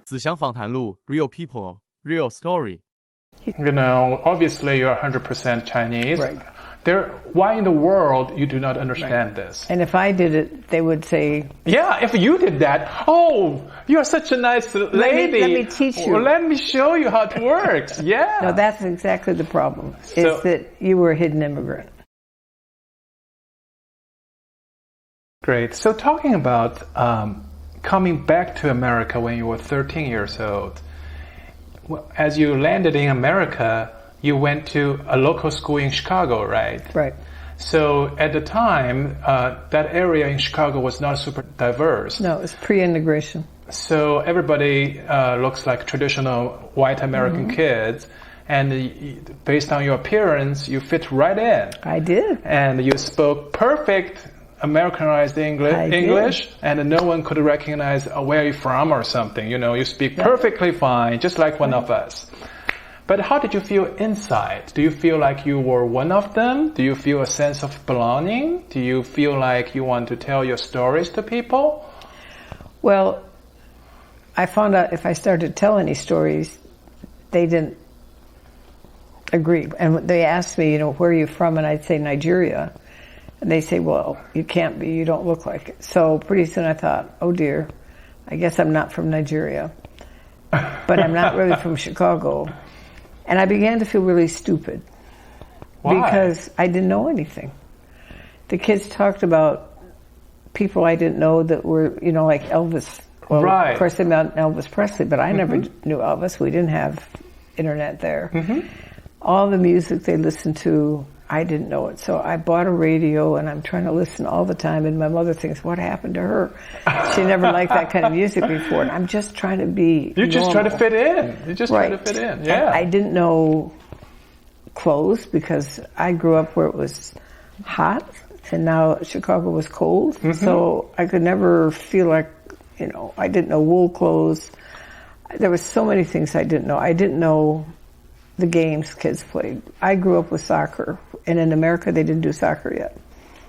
子祥访谈录 Real People, Real Story. You know, obviously you're 100% Chinese. Right. Why in the world you do not understand this? And if I did it, they would say... Yeah, if you did that, oh, you're such a nice lady. Let me teach you. Well, let me show you how it works. Yeah. No, that's exactly the problem, is that you were a hidden immigrant. Great. So talking about coming back to America when you were 13 years old, as you landed in America, you went to a local school in Chicago, right? Right. So at the time, that area in Chicago was not super diverse. No, it was pre-integration. So everybody looks like traditional white American kids. And based on your appearance, you fit right in. I did. And you spoke perfect Americanized English, and no one could recognize where you're from or something. You know, you speak perfectly fine, just like one of us. But how did you feel inside? Do you feel like you were one of them? Do you feel a sense of belonging? Do you feel like you want to tell your stories to people? Well, I found out if I started to tell any stories, they didn't agree. And they asked me, you know, where are you from? And I'd say Nigeria. And they say, well, you can't be, you don't look like it. So pretty soon I thought, oh dear, I guess I'm not from Nigeria. But I'm not really from Chicago. And I began to feel really stupid. Why? Because I didn't know anything. The kids talked about people I didn't know that were, you know, like Elvis. Well, right. Of course, they met Elvis Presley, but I never knew Elvis. We didn't have internet there. All the music they listened to, I didn't know it. So I bought a radio, and I'm trying to listen all the time, and my mother thinks, what happened to her? She never liked that kind of music before, and I'm just trying to be You just normal. try to fit in. You just try to fit in, yeah. I didn't know clothes because I grew up where it was hot, and now Chicago was cold. So I could never feel like, you know, I didn't know wool clothes. There were so many things I didn't know. I didn't know the games kids played. I grew up with soccer, and in America they didn't do soccer yet.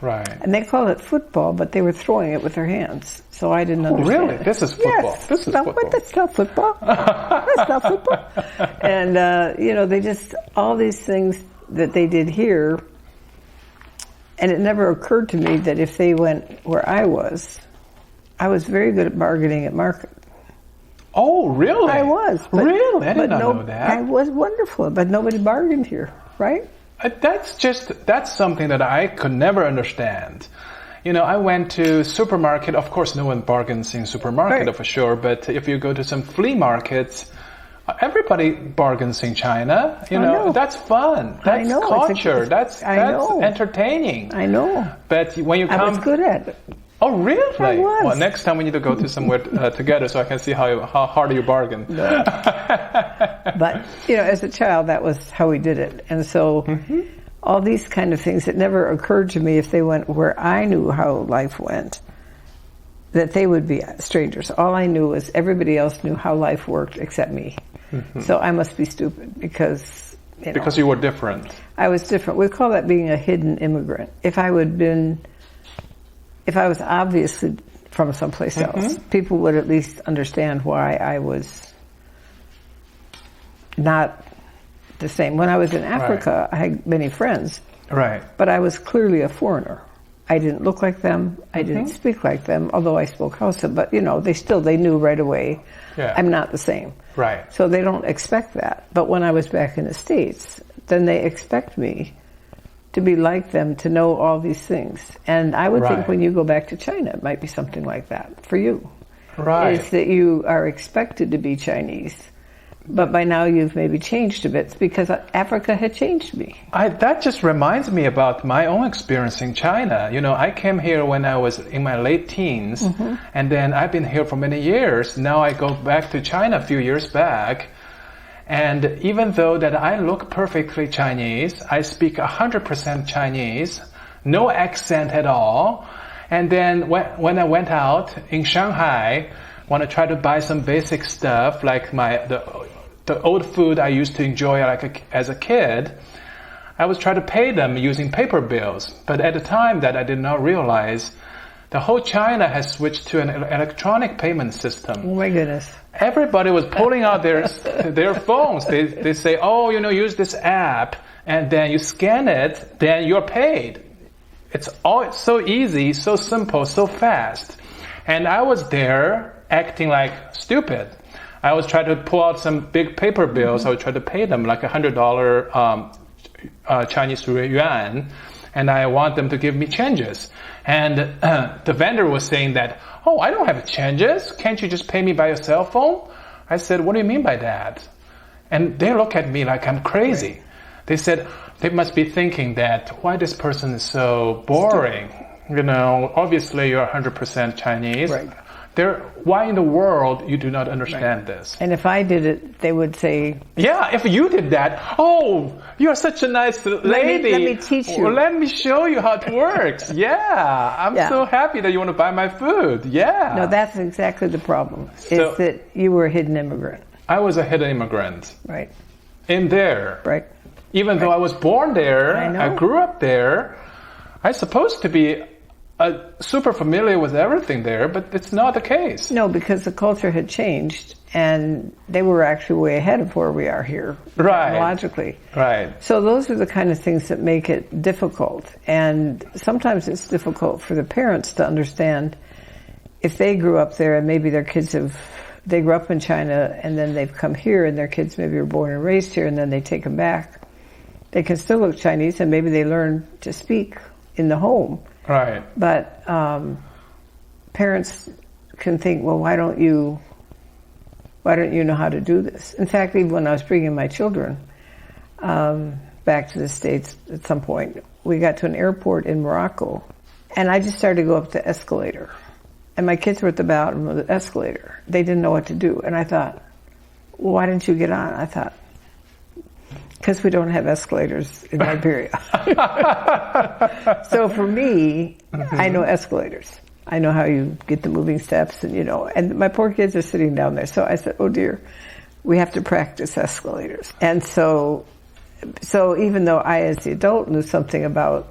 Right. And they called it football, but they were throwing it with their hands. So I didn't understand. Really? This is football. Yes. This is football. But that's not football. That's not football. And, you know, they just, all these things that they did here, and it never occurred to me that if they went where I was very good at bargaining at market. Oh, really? I was. Really? I did not know that. I was wonderful, but nobody bargained here, right? That's something that I could never understand. You know, I went to supermarket. Of course, no one bargains in supermarket for sure. But if you go to some flea markets, everybody bargains in China. You know, that's fun. That's culture. That's entertaining. I know. But when you come, I was good at it. Oh, really? I was. Well, next time we need to go to somewhere together so I can see how hard you bargain. No. But, you know, as a child, that was how we did it. And so all these kind of things, it never occurred to me if they went where I knew how life went, that they would be strangers. All I knew was everybody else knew how life worked except me. So I must be stupid because, you know. Because you were different. I was different. We call that being a hidden immigrant. If I was obviously from someplace else, people would at least understand why I was not the same. When I was in Africa, I had many friends. Right. But I was clearly a foreigner. I didn't look like them. I didn't speak like them, although I spoke Hausa. But, you know, they knew right away I'm not the same. Right. So they don't expect that. But when I was back in the States, then they expect me to be like them, to know all these things. And I would think when you go back to China, it might be something like that for you. Right. Is that you are expected to be Chinese. But by now you've maybe changed a bit because Africa had changed me. That just reminds me about my own experience in China. You know, I came here when I was in my late teens, and then I've been here for many years. Now I go back to China a few years back. And even though that I look perfectly Chinese, I speak 100% Chinese, no accent at all. And then when I went out in Shanghai, want to try to buy some basic stuff like the old food I used to enjoy as a kid, I was trying to pay them using paper bills. But at the time that I did not realize the whole China has switched to an electronic payment system. Oh my goodness. Everybody was pulling out their phones. They say, oh, use this app, and then you scan it, then you're paid. It's all so easy, so simple, so fast. And I was there acting like stupid. I was trying to pull out some big paper bills. I would try to pay them like $100 Chinese yuan, and I want them to give me changes. And the vendor was saying that, oh, I don't have changes. Can't you just pay me by your cell phone? I said, what do you mean by that? And they look at me like I'm crazy. Right. They said, they must be thinking that, why this person is so boring? Obviously you're 100% Chinese. Right. Why in the world you do not understand this? And if I did it, they would say... Yeah, if you did that, oh, you're such a nice lady. Let me teach you. Well, let me show you how it works. Yeah, I'm so happy that you want to buy my food. Yeah. No, that's exactly the problem, is that you were a hidden immigrant. I was a hidden immigrant. Right. In there. Right. Even though I was born there, I grew up there, I'm supposed to be super familiar with everything there, but it's not the case. No, because the culture had changed, and they were actually way ahead of where we are here, technologically. Right. So those are the kind of things that make it difficult, and sometimes it's difficult for the parents to understand if they grew up there and maybe their kids they grew up in China and then they've come here and their kids maybe were born and raised here and then they take them back. They can still look Chinese and maybe they learn to speak in the home. Right. But parents can think, well, why don't you know how to do this? In fact, even when I was bringing my children back to the States at some point, we got to an airport in Morocco, and I just started to go up the escalator. And my kids were at the bottom of the escalator. They didn't know what to do. And I thought, well, why didn't you get on? I thought, because we don't have escalators in Liberia. So for me, I know escalators. I know how you get the moving steps, and my poor kids are sitting down there. So I said, oh dear, we have to practice escalators. And so even though I, as the adult, knew something about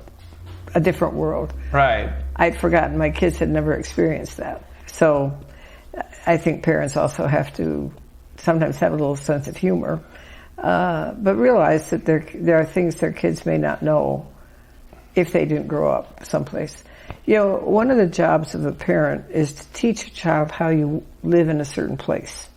a different world, right, I'd forgotten my kids had never experienced that. So I think parents also have to sometimes have a little sense of humor. But realize that there are things their kids may not know if they didn't grow up someplace. One of the jobs of a parent is to teach a child how you live in a certain place.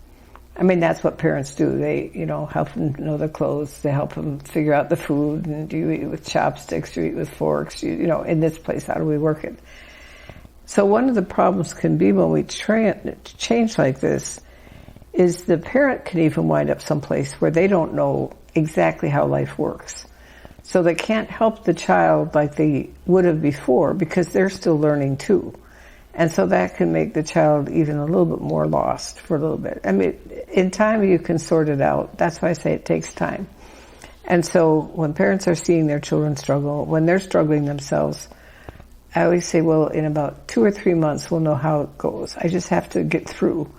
I mean, that's what parents do. They, help them know their clothes. They help them figure out the food. And do you eat with chopsticks? Do you eat with forks? In this place, how do we work it? So one of the problems can be when we change like this is the parent can even wind up someplace where they don't know exactly how life works. So they can't help the child like they would have before because they're still learning too. And so that can make the child even a little bit more lost for a little bit. I mean, in time you can sort it out. That's why I say it takes time. And so when parents are seeing their children struggle, when they're struggling themselves, I always say, well, in about 2 or 3 months we'll know how it goes. I just have to get through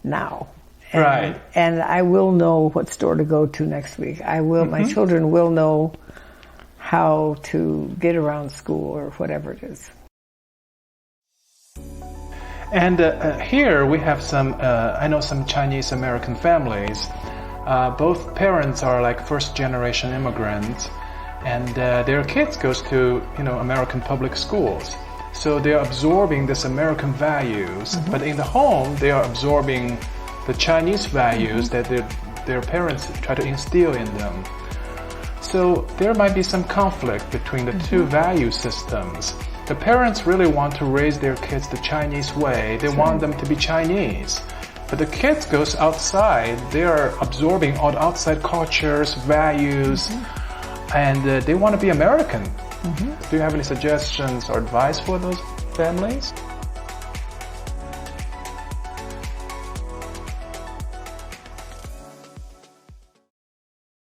now. Right. And I will know what store to go to next week. My children will know how to get around school or whatever it is. And here we have I know some Chinese American families. Both parents are like first generation immigrants, and their kids goes to, American public schools. So they're absorbing this American values, but in the home they are absorbing the Chinese values that their parents try to instill in them. So there might be some conflict between the two value systems. The parents really want to raise their kids the Chinese way. They want them to be Chinese. But the kids goes outside. They are absorbing all the outside cultures, values, and they want to be American. Do you have any suggestions or advice for those families?